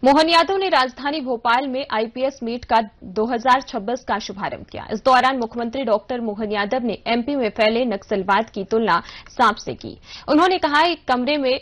मोहन यादव ने राजधानी भोपाल में आईपीएस मीट का 2026 का शुभारंभ किया। इस दौरान मुख्यमंत्री डॉक्टर मोहन यादव ने एमपी में फैले नक्सलवाद की तुलना सांप से की। उन्होंने कहा, एक कमरे में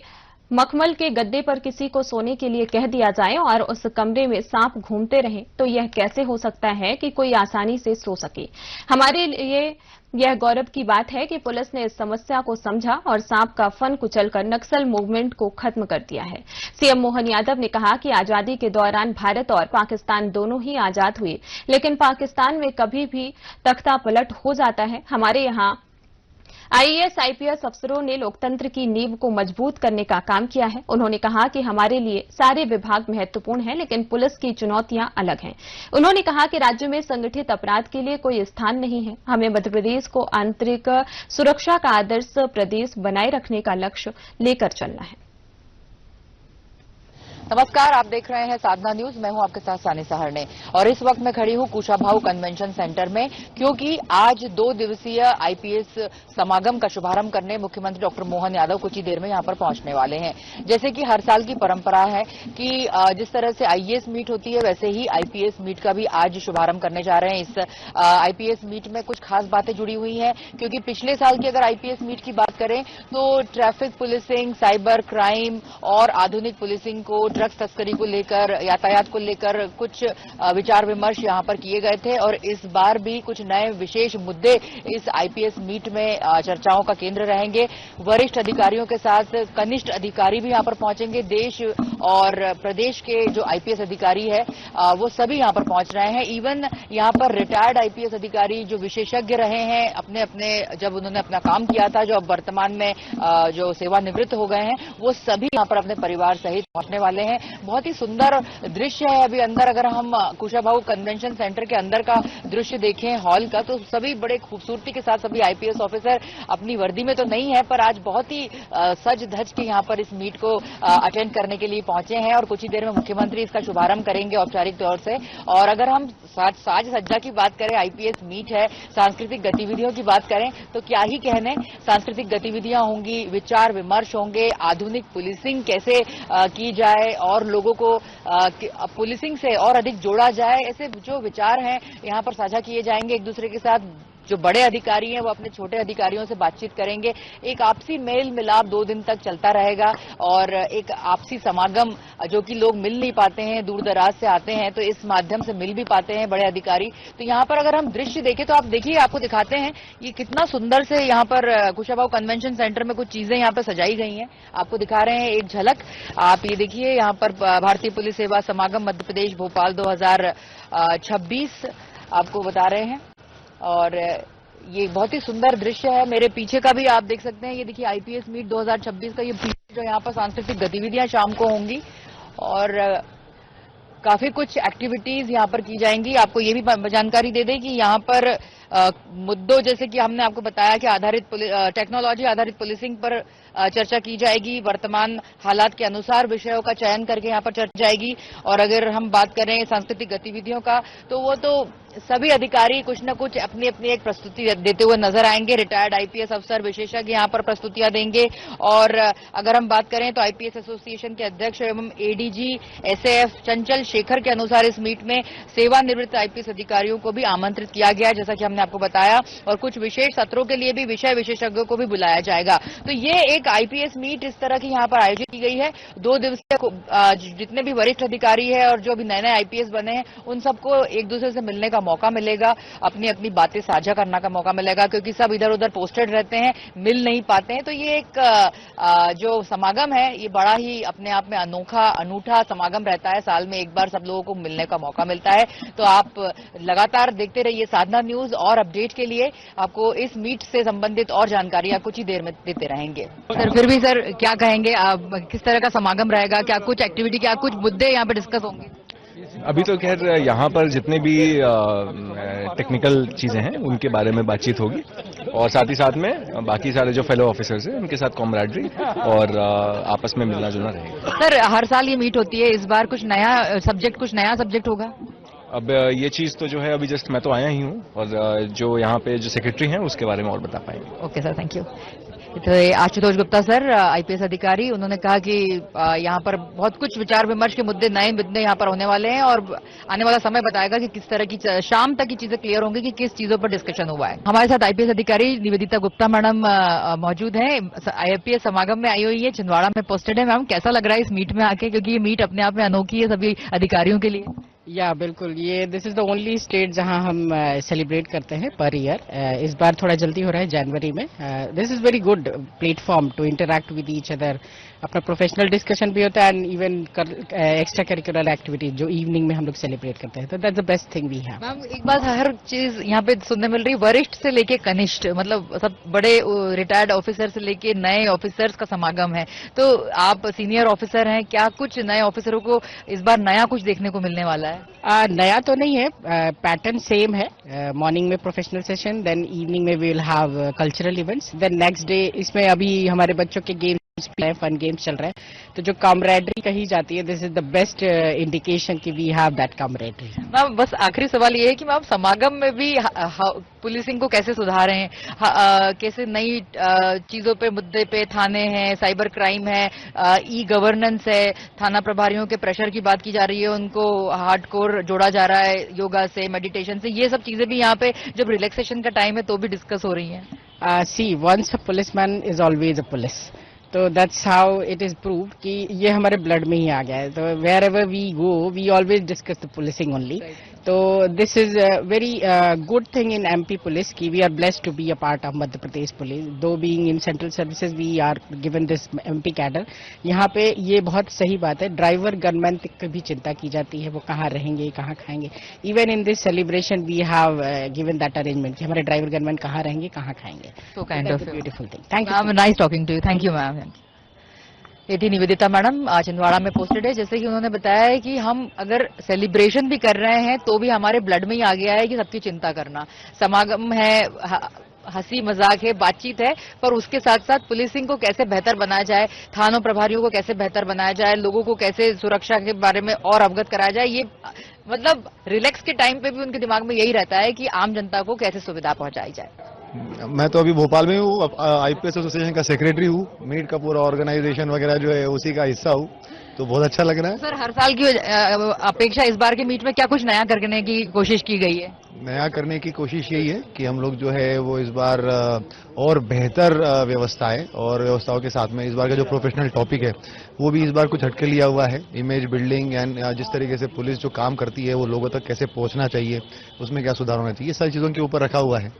मखमल के गद्दे पर किसी को सोने के लिए कह दिया जाए और उस कमरे में सांप घूमते रहें तो यह कैसे हो सकता है कि कोई आसानी से सो सके। हमारे लिए यह गौरव की बात है कि पुलिस ने इस समस्या को समझा और सांप का फन कुचलकर नक्सल मूवमेंट को खत्म कर दिया है। सीएम मोहन यादव ने कहा कि आजादी के दौरान भारत और पाकिस्तान दोनों ही आजाद हुए, लेकिन पाकिस्तान में कभी भी तख्ता पलट हो जाता है। हमारे यहां आईएएस आईपीएस अफसरों ने लोकतंत्र की नींव को मजबूत करने का काम किया है। उन्होंने कहा कि हमारे लिए सारे विभाग महत्वपूर्ण हैं, लेकिन पुलिस की चुनौतियां अलग हैं। उन्होंने कहा कि राज्य में संगठित अपराध के लिए कोई स्थान नहीं है। हमें मध्य प्रदेश को आंतरिक सुरक्षा का आदर्श प्रदेश बनाए रखने का लक्ष्य लेकर चलना है। नमस्कार, आप देख रहे हैं साधना न्यूज। मैं हूं आपके साथ सानी सहरने और इस वक्त मैं खड़ी हूं कुशाभाऊ कन्वेंशन सेंटर में, क्योंकि आज 2 दिवसीय आईपीएस समागम का शुभारंभ करने मुख्यमंत्री डॉक्टर मोहन यादव कुछ ही देर में यहां पर पहुंचने वाले हैं। जैसे कि हर साल की परंपरा है कि जिस तरह से आईएएस मीट होती है, वैसे ही आईपीएस मीट का भी आज शुभारंभ करने जा रहे हैं। इस आईपीएस मीट में कुछ खास बातें जुड़ी हुई हैं, क्योंकि पिछले साल की अगर आईपीएस मीट की बात करें तो ट्रैफिक पुलिसिंग, साइबर क्राइम और आधुनिक पुलिसिंग को, ड्रग्स तस्करी को लेकर, यातायात को लेकर कुछ विचार विमर्श यहां पर किए गए थे और इस बार भी कुछ नए विशेष मुद्दे इस आईपीएस मीट में चर्चाओं का केंद्र रहेंगे। वरिष्ठ अधिकारियों के साथ कनिष्ठ अधिकारी भी यहां पर पहुंचेंगे। देश और प्रदेश के जो आईपीएस अधिकारी है वो सभी यहां पर पहुंच रहे हैं। इवन यहां पर रिटायर्ड आईपीएस अधिकारी जो विशेषज्ञ रहे हैं अपने अपने, जब उन्होंने अपना काम किया था, जो अब वर्तमान में जो सेवानिवृत्त हो गए हैं, वो सभी यहां पर अपने परिवार सहित पहुंचने वाले हैं। बहुत ही सुंदर दृश्य है। अभी अंदर अगर हम कुशाभाऊ कन्वेंशन सेंटर के अंदर का दृश्य देखें हॉल का, तो सभी बड़े खूबसूरती के साथ सभी आईपीएस ऑफिसर अपनी वर्दी में तो नहीं है, पर आज बहुत ही सज धज के यहां पर इस मीट को अटेंड करने के लिए पहुंचे हैं और कुछ ही देर में मुख्यमंत्री इसका शुभारंभ करेंगे औपचारिक तौर से। और अगर हम साज सज्जा की बात करें, आईपीएस मीट है, सांस्कृतिक गतिविधियों की बात करें तो क्या ही कहने। सांस्कृतिक गतिविधियां होंगी, विचार विमर्श होंगे, आधुनिक पुलिसिंग कैसे की जाए और लोगों को पुलिसिंग से और अधिक जोड़ा जाए, ऐसे जो विचार हैं यहां पर साझा किए जाएंगे एक दूसरे के साथ। जो बड़े अधिकारी हैं वो अपने छोटे अधिकारियों से बातचीत करेंगे। एक आपसी मेल मिलाप 2 दिन तक चलता रहेगा और एक आपसी समागम, जो कि लोग मिल नहीं पाते हैं, दूर दराज से आते हैं, तो इस माध्यम से मिल भी पाते हैं बड़े अधिकारी। तो यहाँ पर अगर हम दृश्य देखें तो आप देखिए, आपको दिखाते हैं ये कितना सुंदर से यहाँ पर कुशाभाऊ कन्वेंशन सेंटर में कुछ चीजें यहाँ पर सजाई गई हैं। आपको दिखा रहे हैं एक झलक। आप ये देखिए, यहाँ पर भारतीय पुलिस सेवा समागम मध्य प्रदेश भोपाल 2026 आपको बता रहे हैं और ये बहुत ही सुंदर दृश्य है। मेरे पीछे का भी आप देख सकते हैं, ये देखिए आईपीएस मीट 2026 का ये पीछे जो यहाँ पर सांस्कृतिक गतिविधियां शाम को होंगी और काफी कुछ एक्टिविटीज यहाँ पर की जाएंगी। आपको ये भी जानकारी दे दें कि यहाँ पर मुद्दों जैसे कि हमने आपको बताया कि टेक्नोलॉजी आधारित पुलिसिंग पर चर्चा की जाएगी। वर्तमान हालात के अनुसार विषयों का चयन करके यहाँ पर चर्चा जाएगी। और अगर हम बात करें सांस्कृतिक गतिविधियों का, तो वो तो सभी अधिकारी कुछ न कुछ अपनी अपनी एक प्रस्तुति देते हुए नजर आएंगे। रिटायर्ड आईपीएस अफसर विशेषज्ञ यहाँ पर प्रस्तुतियां देंगे। और अगर हम बात करें तो आईपीएस एसोसिएशन के अध्यक्ष एवं एडीजी एसएएफ चंचल शेखर के अनुसार इस मीट में सेवानिवृत्त आईपीएस अधिकारियों को भी आमंत्रित किया गया, जैसा कि हमने आपको बताया। और कुछ विशेष सत्रों के लिए भी विषय विशेषज्ञों को भी बुलाया जाएगा। तो ये एक आईपीएस मीट इस तरह की यहाँ पर आयोजित की गई है। 2 दिवसीय जितने भी वरिष्ठ अधिकारी है और जो भी नए नए आईपीएस बने हैं, उन सबको एक दूसरे से मिलने का मौका मिलेगा, अपनी अपनी बातें साझा करने का मौका मिलेगा, क्योंकि सब इधर उधर पोस्टेड रहते हैं, मिल नहीं पाते हैं। तो ये एक जो समागम है, ये बड़ा ही अपने आप में अनूठा समागम रहता है। साल में एक बार सब लोगों को मिलने का मौका मिलता है। तो आप लगातार देखते रहिए साधना न्यूज और अपडेट के लिए आपको इस मीट से संबंधित और जानकारियां कुछ ही देर में देते रहेंगे। सर, फिर भी सर क्या कहेंगे, किस तरह का समागम रहेगा, क्या कुछ एक्टिविटी, क्या कुछ मुद्दे यहाँ पर डिस्कस होंगे? अभी तो खैर यहाँ पर जितने भी टेक्निकल चीजें हैं उनके बारे में बातचीत होगी और साथ ही साथ में बाकी सारे जो फेलो ऑफिसर्स हैं उनके साथ कॉमरेडरी और आपस में मिलना जुलना रहेगा। सर, हर साल ये मीट होती है, इस बार कुछ नया सब्जेक्ट होगा? अब ये चीज तो जो है अभी जस्ट मैं तो आया ही हूँ और जो यहाँ पे जो सेक्रेटरी हैं उसके बारे में और बता पाएंगे। Okay sir, thank you. तो आशुतोष गुप्ता सर, आईपीएस अधिकारी, उन्होंने कहा कि यहाँ पर बहुत कुछ विचार विमर्श के मुद्दे, नए मुद्दे यहाँ पर होने वाले हैं और आने वाला समय बताएगा कि किस तरह की शाम तक की चीजें क्लियर होंगी कि किस चीजों पर डिस्कशन हुआ है। हमारे साथ आईपीएस अधिकारी निवेदिता गुप्ता मैडम मौजूद हैं, आईपीएस समागम में आई हुई है, छिंदवाड़ा में पोस्टेड है। मैम, कैसा लग रहा है इस मीट में आके, क्योंकि ये मीट अपने आप में अनोखी है सभी अधिकारियों के लिए? या बिल्कुल, ये this is the only state जहां हम सेलिब्रेट करते हैं पर ईयर। इस बार थोड़ा जल्दी हो रहा है जनवरी में। This is very good platform to interact with each other. अपना प्रोफेशनल डिस्कशन भी होता है and even extra curricular activities जो इवनिंग में हम लोग सेलिब्रेट करते हैं, तो that's the best thing we have. Ma'am, एक बात हर चीज यहाँ पे सुनने मिल रही है, वरिष्ठ से लेके कनिष्ठ, मतलब सब बड़े रिटायर्ड ऑफिसर से लेके नए ऑफिसर्स का समागम है। तो आप सीनियर ऑफिसर हैं, क्या कुछ नए ऑफिसरों को इस बार नया कुछ देखने को मिलने वाला है? नया तो नहीं है, पैटर्न सेम है। मॉर्निंग में प्रोफेशनल सेशन, देन इवनिंग में we will have cultural events, then next day इसमें अभी हमारे बच्चों के गेम्स, फन गेम्स चल रहे हैं, तो जो कॉमरेडरी कही जाती है, this is the best indication कि we have that camaraderie. Ma'am, बस आखिरी सवाल ये है कि मैम समागम में भी पुलिसिंग को कैसे सुधारें हैं, कैसे नई चीजों पे, मुद्दे पे, थाने हैं, साइबर क्राइम है, ई गवर्नेंस है, थाना प्रभारियों के प्रेशर की बात की जा रही है, उनको हार्डकोर जोड़ा जा रहा है योगा से, मेडिटेशन से, ये सब चीजें भी यहाँ पे जब रिलैक्सेशन का टाइम है तो भी डिस्कस हो रही हैं। See, once a policeman is always a police, तो that's how it is proved कि ये हमारे ब्लड में ही आ गया है। तो wherever we go we always discuss the policing only. तो this is very good thing in MP police कि we are blessed to be a part of Madhya Pradesh police. Though being in central services we are given this MP cadre. यहाँ पे ये बहुत सही बात है, driver gunman तक की भी चिंता की जाती है, वो कहाँ रहेंगे, कहाँ खाएंगे। Even in this celebration we have given that arrangement कि हमारे ड्राइवर गनमैन कहाँ रहेंगे, कहाँ खाएंगे। So kind of beautiful thing. Thank you. Nice talking to you. Thank you ma'am. ये थी निवेदिता मैडम, छिंदवाड़ा में पोस्टेड है। जैसे कि उन्होंने बताया है कि हम अगर सेलिब्रेशन भी कर रहे हैं तो भी हमारे ब्लड में ही आ गया है कि सबकी चिंता करना। समागम है, हंसी मजाक है, बातचीत है, पर उसके साथ साथ पुलिसिंग को कैसे बेहतर बनाया जाए, थानों प्रभारियों को कैसे बेहतर बनाया जाए, लोगों को कैसे सुरक्षा के बारे में और अवगत कराया जाए, ये मतलब रिलैक्स के टाइम पे भी उनके दिमाग में यही रहता है कि आम जनता को कैसे सुविधा पहुंचाई जाए। मैं तो अभी भोपाल में हूँ, आईपीएस एसोसिएशन का सेक्रेटरी हूँ, मीट का पूरा ऑर्गेनाइजेशन वगैरह जो है उसी का हिस्सा हूँ, तो बहुत अच्छा लग रहा है। सर, हर साल की अपेक्षा इस बार के मीट में क्या कुछ नया करने की कोशिश की गई है? नया करने की कोशिश यही है कि हम लोग जो है वो इस बार और बेहतर व्यवस्थाएं और व्यवस्थाओं के साथ में इस बार का जो प्रोफेशनल टॉपिक है वो भी इस बार कुछ हटके लिया हुआ है। इमेज बिल्डिंग एंड जिस तरीके से पुलिस जो काम करती है वो लोगों तक कैसे पहुंचना चाहिए, उसमें क्या सुधार होना चाहिए, सारी चीजों के ऊपर रखा हुआ है।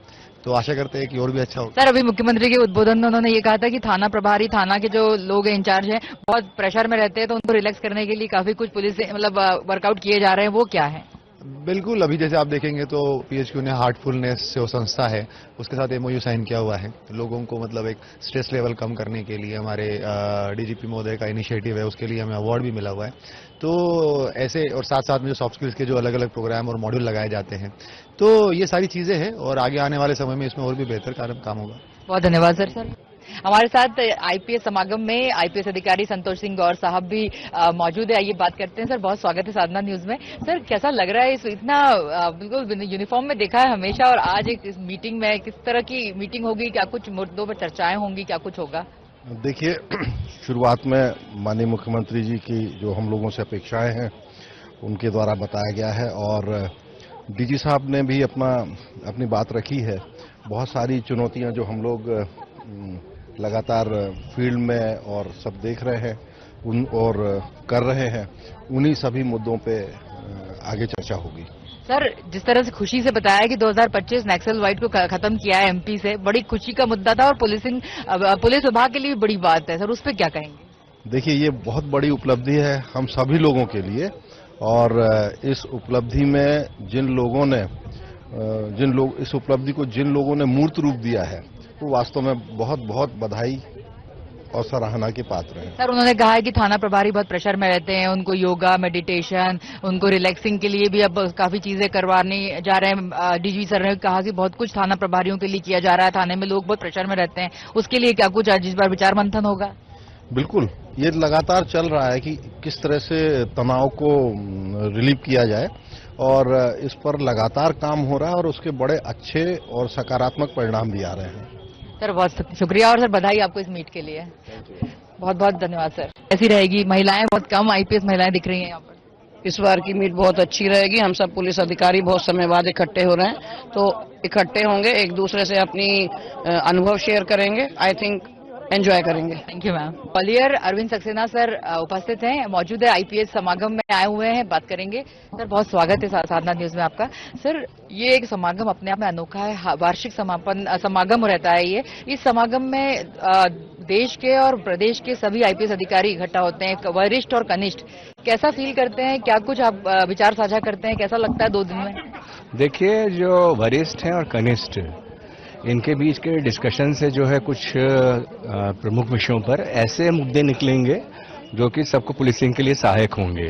तो आशा करते हैं कि और भी अच्छा हो। सर, अभी मुख्यमंत्री के उद्बोधन में उन्होंने ये कहा था कि थाना प्रभारी, थाना के जो लोग इंचार्ज हैं बहुत प्रेशर में रहते हैं, तो उनको रिलैक्स करने के लिए काफी कुछ पुलिस मतलब वर्कआउट किए जा रहे हैं, वो क्या है? बिल्कुल, अभी जैसे आप देखेंगे तो पीएचक्यू ने हार्टफुलनेस से वो संस्था है उसके साथ एमओयू साइन किया हुआ है। लोगों को मतलब एक स्ट्रेस लेवल कम करने के लिए हमारे डीजीपी महोदय का इनिशिएटिव है, उसके लिए हमें अवार्ड भी मिला हुआ है। तो ऐसे और साथ साथ में जो सॉफ्ट स्किल्स के जो अलग अलग प्रोग्राम और मॉड्यूल लगाए जाते हैं, तो ये सारी चीजें हैं और आगे आने वाले समय में इसमें और भी बेहतर काम होगा। बहुत धन्यवाद सर। हमारे साथ आईपीएस समागम में आईपीएस अधिकारी संतोष सिंह गौर साहब भी मौजूद है। आइए बात करते हैं। सर, बहुत स्वागत है साधना न्यूज में। सर, कैसा लग रहा है इस इतना बिल्कुल यूनिफॉर्म में देखा है हमेशा, और आज एक इस मीटिंग में किस तरह की मीटिंग होगी, क्या कुछ मुद्दों पर चर्चाएं होंगी, क्या कुछ होगा? देखिए, शुरुआत में माननीय मुख्यमंत्री जी की जो हम लोगों से अपेक्षाएं हैं उनके द्वारा बताया गया है और डीजी साहब ने भी अपनी बात रखी है। बहुत सारी चुनौतियां जो हम लोग लगातार फील्ड में और सब देख रहे हैं और कर रहे हैं, उन्हीं सभी मुद्दों पे आगे चर्चा होगी। सर, जिस तरह से खुशी से बताया कि 2025 नक्सल वाइट को खत्म किया है एमपी से, बड़ी खुशी का मुद्दा था और पुलिस विभाग के लिए भी बड़ी बात है। सर, उस पर क्या कहेंगे? देखिए, ये बहुत बड़ी उपलब्धि है हम सभी लोगों के लिए और इस उपलब्धि में इस उपलब्धि को जिन लोगों ने मूर्त रूप दिया है वो वास्तव में बहुत बहुत बधाई और सराहना के पात्र हैं। सर, उन्होंने कहा है कि थाना प्रभारी बहुत प्रेशर में रहते हैं, उनको योगा, मेडिटेशन, उनको रिलैक्सिंग के लिए भी अब काफी चीजें करवाने जा रहे हैं। डीजी सर ने कहा कि बहुत कुछ थाना प्रभारियों के लिए किया जा रहा है, थाने में लोग बहुत प्रेशर में रहते हैं, उसके लिए क्या कुछ आज इस बार विचार मंथन होगा? बिल्कुल, ये लगातार चल रहा है कि किस तरह से तनाव को रिलीव किया जाए और इस पर लगातार काम हो रहा है और उसके बड़े अच्छे और सकारात्मक परिणाम भी आ रहे हैं। सर बहुत शुक्रिया और सर बधाई आपको इस मीट के लिए। बहुत बहुत धन्यवाद सर। ऐसी रहेगी, महिलाएं बहुत कम आईपीएस महिलाएं दिख रही हैं यहाँ पर। इस बार की मीट बहुत अच्छी रहेगी। हम सब पुलिस अधिकारी बहुत समय बाद इकट्ठे हो रहे हैं, तो इकट्ठे होंगे, एक दूसरे से अपनी अनुभव शेयर करेंगे, आई थिंक एंजॉय करेंगे। Thank you ma'am. Gwalior Arvind Saxena sir उपस्थित हैं, मौजूद है, आईपीएस समागम में आए हुए हैं, बात करेंगे। सर बहुत स्वागत है साधना न्यूज में आपका। सर ये एक समागम अपने आप में अनोखा है, वार्षिक समागम रहता है ये। इस समागम में देश के और प्रदेश के सभी आईपीएस अधिकारी इकट्ठा होते हैं, वरिष्ठ और कनिष्ठ। कैसा फील करते हैं, क्या कुछ आप विचार साझा करते हैं, कैसा लगता है 2 दिन में? देखिए, जो वरिष्ठ हैं और कनिष्ठ, इनके बीच के डिस्कशन से जो है कुछ प्रमुख विषयों पर ऐसे मुद्दे निकलेंगे जो कि सबको पुलिसिंग के लिए सहायक होंगे।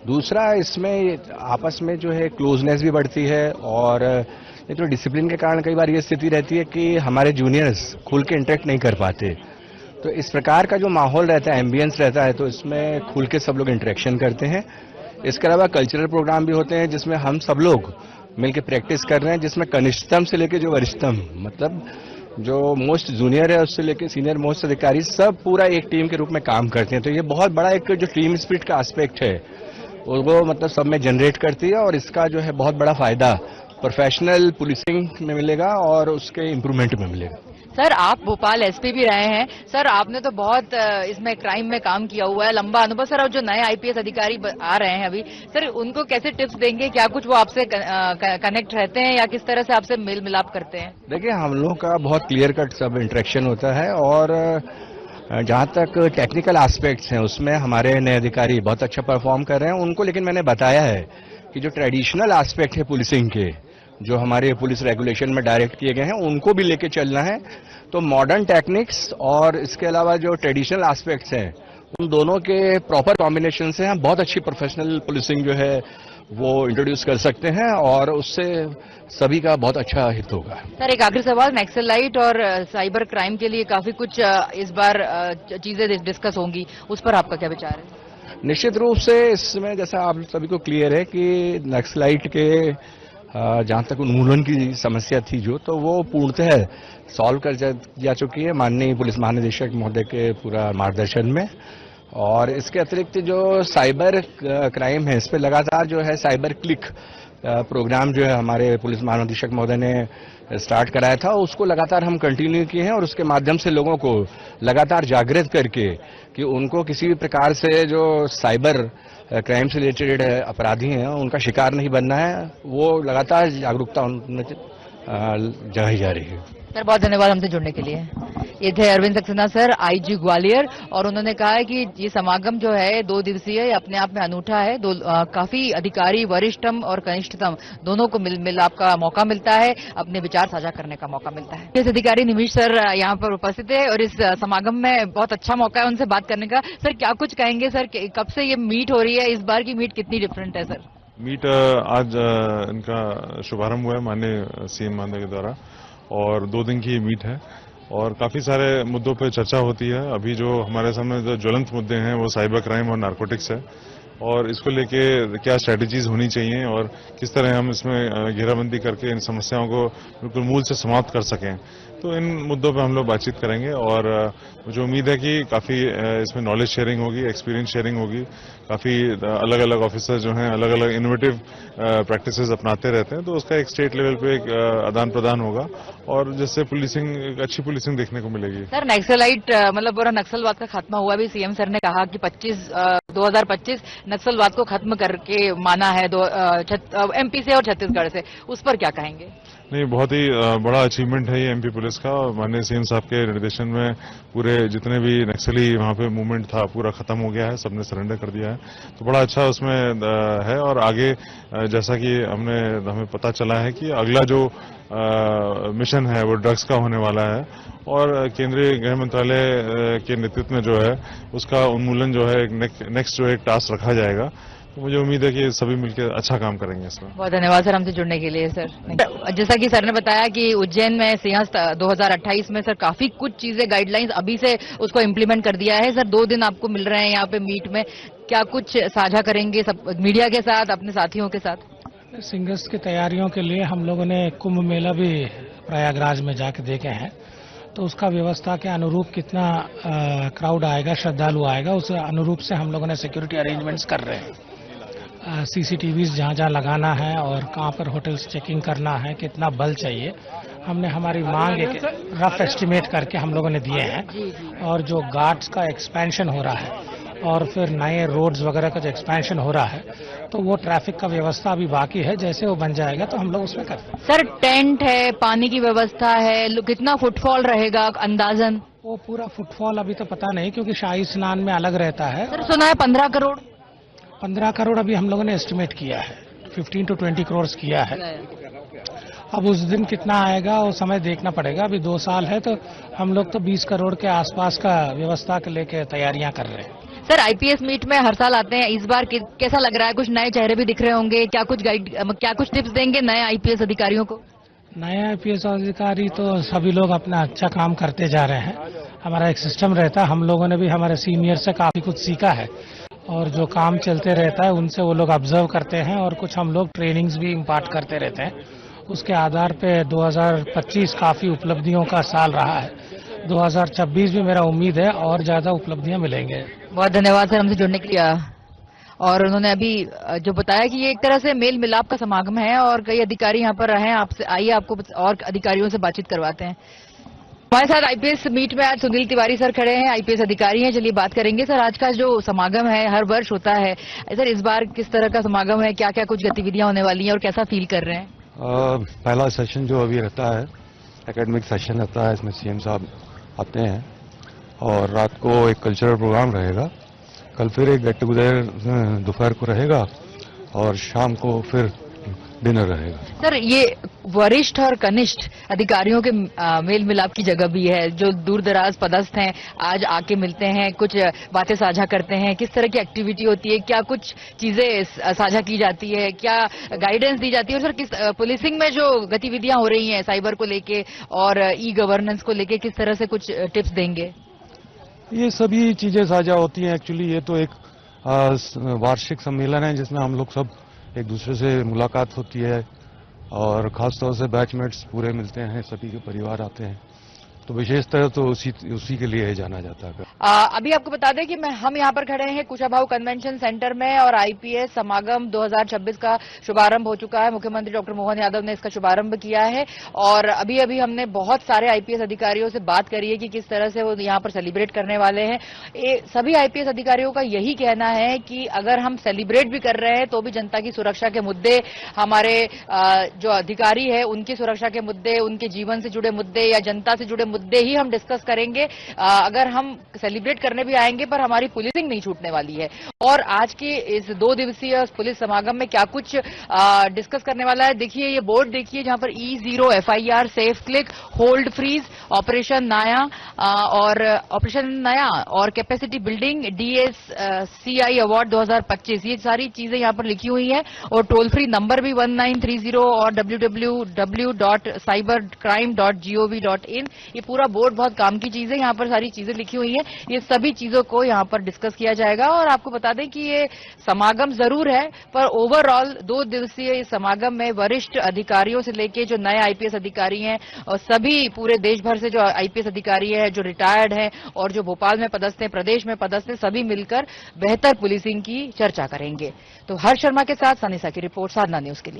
दूसरा, इसमें आपस में जो है क्लोजनेस भी बढ़ती है और तो डिसिप्लिन के कारण कई बार ये स्थिति रहती है कि हमारे जूनियर्स खुल के इंटरेक्ट नहीं कर पाते। तो इस प्रकार का जो माहौल रहता है, एम्बियंस रहता है, तो इसमें खुल के सब लोग इंटरेक्शन करते हैं। इसके अलावा कल्चरल प्रोग्राम भी होते हैं जिसमें हम सब लोग मिलकर प्रैक्टिस कर रहे हैं, जिसमें कनिष्ठतम से लेकर जो वरिष्ठतम, मतलब जो मोस्ट जूनियर है उससे लेकर सीनियर मोस्ट अधिकारी, सब पूरा एक टीम के रूप में काम करते हैं। तो ये बहुत बड़ा एक जो टीम स्पिरिट का एस्पेक्ट है वो मतलब सब में जनरेट करती है और इसका जो है बहुत बड़ा फायदा प्रोफेशनल पुलिसिंग में मिलेगा और उसके इम्प्रूवमेंट में मिलेगा। सर आप भोपाल एसपी भी रहे हैं, सर आपने तो बहुत इसमें क्राइम में काम किया हुआ है, लंबा अनुभव। सर और जो नए आईपीएस अधिकारी आ रहे हैं अभी, सर उनको कैसे टिप्स देंगे? क्या कुछ वो आपसे कनेक्ट रहते हैं या किस तरह से आपसे मेल मिलाप करते हैं? देखिए, हम लोगों का बहुत क्लियर कट सब इंटरेक्शन होता है और जहाँ तक टेक्निकल एस्पेक्ट्स हैं उसमें हमारे नए अधिकारी बहुत अच्छा परफॉर्म कर रहे हैं उनको। लेकिन मैंने बताया है कि जो ट्रेडिशनल एस्पेक्ट है पुलिसिंग के, जो हमारे पुलिस रेगुलेशन में डायरेक्ट किए गए हैं, उनको भी लेके चलना है। तो मॉडर्न टेक्निक्स और इसके अलावा जो ट्रेडिशनल एस्पेक्ट्स हैं, उन दोनों के प्रॉपर कॉम्बिनेशन से हम बहुत अच्छी प्रोफेशनल पुलिसिंग जो है वो इंट्रोड्यूस कर सकते हैं और उससे सभी का बहुत अच्छा हित होगा। सर एक आखिरी सवाल, नक्सलाइट और साइबर क्राइम के लिए काफी कुछ इस बार चीजें डिस्कस होंगी, उस पर आपका क्या विचार है? निश्चित रूप से इसमें जैसा आप सभी को क्लियर है कि नक्सलाइट के जहां तक उन्मूलन की समस्या थी जो, तो वो पूर्णतः सॉल्व कर जा चुकी है माननीय पुलिस महानिदेशक महोदय के पूरा मार्गदर्शन में। और इसके अतिरिक्त जो साइबर क्राइम है, इस पर लगातार जो है साइबर क्लिक प्रोग्राम जो है हमारे पुलिस महानिदेशक महोदय ने स्टार्ट कराया था, उसको लगातार हम कंटिन्यू किए हैं और उसके माध्यम से लोगों को लगातार जागृत करके कि उनको किसी भी प्रकार से जो साइबर क्राइम से रिलेटेड अपराधी हैं उनका शिकार नहीं बनना है, वो लगातार जागरूकता जगाई जा रही है। सर बहुत धन्यवाद हमसे जुड़ने के लिए। ये थे अरविंद सक्सेना सर, आईजी ग्वालियर, और उन्होंने कहा है कि ये समागम जो है 2 दिवसीय अपने आप में अनूठा है। काफी अधिकारी, वरिष्ठतम और कनिष्ठतम दोनों को मिलाप का मौका मिलता है, अपने विचार साझा करने का मौका मिलता है। इस अधिकारी निमिष सर यहाँ पर उपस्थित है और इस समागम में बहुत अच्छा मौका है उनसे बात करने का। सर क्या कुछ कहेंगे सर, कब से ये मीट हो रही है, इस बार की मीट कितनी डिफरेंट है सर? मीट आज इनका शुभारंभ हुआ है माननीय सीएम महोदय के द्वारा और 2 दिन की मीट है और काफी सारे मुद्दों पर चर्चा होती है। अभी जो हमारे सामने जो ज्वलंत मुद्दे हैं वो साइबर क्राइम और नारकोटिक्स है और इसको लेके क्या स्ट्रेटजीज होनी चाहिए और किस तरह हम इसमें घेराबंदी करके इन समस्याओं को बिल्कुल मूल से समाप्त कर सकें। तो इन मुद्दों पर हम लोग बातचीत करेंगे और मुझे उम्मीद है कि काफी इसमें नॉलेज शेयरिंग होगी, एक्सपीरियंस शेयरिंग होगी। काफी अलग अलग ऑफिसर जो हैं अलग अलग इनोवेटिव प्रैक्टिसेस अपनाते रहते हैं, तो उसका एक स्टेट लेवल पे एक आदान प्रदान होगा और जिससे पुलिसिंग, अच्छी पुलिसिंग देखने को मिलेगी। सर नक्सलाइट मतलब पूरा नक्सलवाद का खात्मा हुआ भी, सीएम सर ने कहा कि 2025 नक्सलवाद को खत्म करके माना है एमपी से और छत्तीसगढ़ से, उस पर क्या कहेंगे? नहीं, बहुत ही बड़ा अचीवमेंट है ये एमपी पुलिस का। माननीय सीएम साहब के निर्देशन में पूरे जितने भी नक्सली वहाँ पे मूवमेंट था पूरा खत्म हो गया है, सबने सरेंडर कर दिया है, तो बड़ा अच्छा उसमें है। और आगे जैसा कि हमें पता चला है कि अगला जो मिशन है वो ड्रग्स का होने वाला है और केंद्रीय गृह मंत्रालय के नेतृत्व में जो है उसका उन्मूलन जो है नेक्स्ट जो एक टास्क रखा जाएगा। तो मुझे उम्मीद है कि सभी मिलकर अच्छा काम करेंगे इसमें। बहुत धन्यवाद सर हमसे जुड़ने के लिए। सर जैसा कि सर ने बताया कि उज्जैन में सिंहस्थ 2028 में सर काफी कुछ चीजें गाइडलाइंस अभी से उसको इम्प्लीमेंट कर दिया है। सर 2 दिन आपको मिल रहे हैं यहाँ पे मीट में, क्या कुछ साझा करेंगे सब मीडिया के साथ, अपने साथियों के साथ? सिंहस्थ की तैयारियों के लिए हम लोगों ने कुंभ मेला भी प्रयागराज में जाके देखे हैं, तो उसका व्यवस्था के अनुरूप कितना क्राउड आएगा, श्रद्धालु आएगा, उस अनुरूप से हम लोगों ने सिक्योरिटी अरेंजमेंट्स कर रहे हैं। CCTVs जहाँ लगाना है और कहाँ पर होटल्स चेकिंग करना है, कितना बल चाहिए, हमने हमारी मांग एक रफ एस्टिमेट करके हम लोगों ने दिए हैं। और जो गार्ड्स का एक्सपेंशन हो रहा है और फिर नए रोड्स वगैरह का जो एक्सपेंशन हो रहा है, तो वो ट्रैफिक का व्यवस्था अभी बाकी है, जैसे वो बन जाएगा तो हम लोग उसमें करते हैं। सर, टेंट है, पानी की व्यवस्था है, कितना फुटफॉल रहेगा अंदाजन? वो पूरा फुटफॉल अभी तो पता नहीं, क्योंकि शाही स्नान में अलग रहता है। सर, सुना है 15 करोड़। 15 करोड़ अभी हम लोगों ने एस्टिमेट किया है, 15 to 20 करोड़ किया है। अब उस दिन कितना आएगा वो समय देखना पड़ेगा। अभी 2 साल है तो हम लोग तो 20 करोड़ के आसपास का व्यवस्था के लेके तैयारियां कर रहे हैं। सर, IPS मीट में हर साल आते हैं, इस बार कैसा लग रहा है? कुछ नए चेहरे भी दिख रहे होंगे, क्या कुछ टिप्स देंगे नए IPS अधिकारियों को? नए IPS अधिकारी तो सभी लोग अपना अच्छा काम करते जा रहे हैं। हमारा एक सिस्टम रहता है, हम लोगों ने भी हमारे सीनियर से काफी कुछ सीखा है, और जो काम चलते रहता है उनसे वो लोग ऑब्जर्व करते हैं, और कुछ हम लोग ट्रेनिंग्स भी इम्पार्ट करते रहते हैं। उसके आधार पे 2025 काफी उपलब्धियों का साल रहा है। 2026 भी मेरा उम्मीद है और ज्यादा उपलब्धियां मिलेंगे। बहुत धन्यवाद सर हमसे जुड़ने के लिए। और उन्होंने अभी जो बताया कि ये एक तरह से मेल मिलाप का समागम है और कई अधिकारी यहाँ पर रहे हैं। आपसे आइए आपको और अधिकारियों से बातचीत करवाते हैं। हमारे साथ IPS मीट में आज सुनील तिवारी सर खड़े हैं, IPS अधिकारी हैं। चलिए बात करेंगे। सर, आज का जो समागम है हर वर्ष होता है, सर इस बार किस तरह का समागम है, क्या क्या कुछ गतिविधियां होने वाली हैं और कैसा फील कर रहे हैं? पहला सेशन जो अभी रहता है, एकेडमिक सेशन रहता है, इसमें CM साहब आते हैं और रात को एक कल्चरल प्रोग्राम रहेगा। कल फिर एक गेट टुगेदर दोपहर को रहेगा और शाम को फिर डिनर रहेगा। सर, ये वरिष्ठ और कनिष्ठ अधिकारियों के मेल मिलाप की जगह भी है। जो दूर दराज पदस्थ हैं आज आके मिलते हैं, कुछ बातें साझा करते हैं। किस तरह की एक्टिविटी होती है, क्या कुछ चीजें साझा की जाती है, क्या गाइडेंस दी जाती है? और सर, किस पुलिसिंग में जो गतिविधियां हो रही हैं साइबर को लेके और E-गवर्नेंस को लेके, किस तरह से कुछ टिप्स देंगे? ये सभी चीजें साझा होती हैं। एक्चुअली ये तो एक वार्षिक सम्मेलन है जिसमें हम लोग सब एक दूसरे से मुलाकात होती है और खासतौर से बैचमेट्स पूरे मिलते हैं, सभी के परिवार आते हैं, तो विशेषतः तो उसी के लिए जाना जाता है। अभी आपको बता दें कि हम यहाँ पर खड़े हैं कुशाभाऊ कन्वेंशन सेंटर में और IPS समागम 2026 का शुभारंभ हो चुका है। मुख्यमंत्री डॉक्टर मोहन यादव ने इसका शुभारंभ किया है और अभी अभी हमने बहुत सारे IPS अधिकारियों से बात करी है कि किस तरह से वो यहाँ पर सेलिब्रेट करने वाले हैं। सभी IPS अधिकारियों का यही कहना है कि अगर हम सेलिब्रेट भी कर रहे हैं तो भी जनता की सुरक्षा के मुद्दे, हमारे जो अधिकारी है उनकी सुरक्षा के मुद्दे, उनके जीवन से जुड़े मुद्दे या जनता से जुड़े मुद्दे ही हम डिस्कस करेंगे। अगर हम सेलिब्रेट करने भी आएंगे पर हमारी पुलिसिंग नहीं छूटने वाली है। और आज के इस 2 दिवसीय पुलिस समागम में क्या कुछ डिस्कस करने वाला है, देखिए ये बोर्ड देखिए जहां पर E0 FIR, safe click, hold freeze, operation नया और कैपेसिटी बिल्डिंग, DSCI अवार्ड 2025, ये सारी चीजें यहां पर लिखी हुई है। और टोल फ्री नंबर भी 1930 और www.cybercrime.gov.in, ये पूरा बोर्ड बहुत काम की चीजें, यहाँ पर सारी चीजें लिखी हुई हैं। ये सभी चीजों को यहाँ पर डिस्कस किया जाएगा। और आपको बता दें कि ये समागम जरूर है पर ओवरऑल 2 दिवसीय इस समागम में वरिष्ठ अधिकारियों से लेके जो नए IPS अधिकारी हैं और सभी पूरे देश भर से जो IPS अधिकारी हैं, जो रिटायर्ड हैं और जो भोपाल में पदस्थ हैं, प्रदेश में पदस्थ हैं, सभी मिलकर बेहतर पुलिसिंग की चर्चा करेंगे। तो हर्ष शर्मा के साथ सानिसा की रिपोर्ट, साधना न्यूज के लिए।